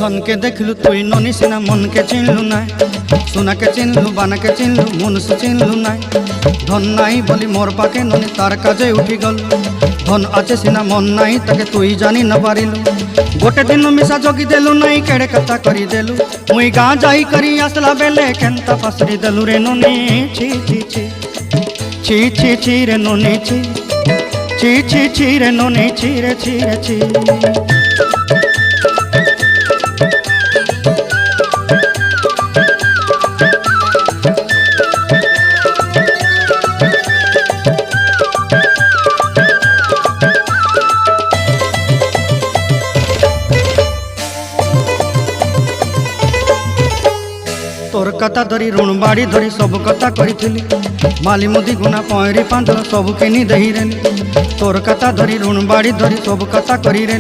धन के देखलु तुई ननी सिना मन के चिन्हलु ना सोना के चिन्हलु बाना के चिन्हलु मनुष्य चिन्हलु ना धन नाई बोली मोर पाके ननी तार काजे उठी गल धन आचे सिना मन नाई ताके तुई जानी न पारिलु गोटे दिन मिसा जगी देलु नाई केड़े कथा करी देलु मुई गाँ जाई करी आसला बेले केंता पासरी देलु रे ननी छी छी छी छी छी छी रे ननी छी छी छी छी रे ननी छी रे छी रे छी। तोर कथा धरी ऋण बाड़ी धरी सब कथा करी माली मुदी गुना पहरी पांदर सब किनी दही रेली तोर कथा धरी ऋण बाड़ी धरी सब कथा करी रेली।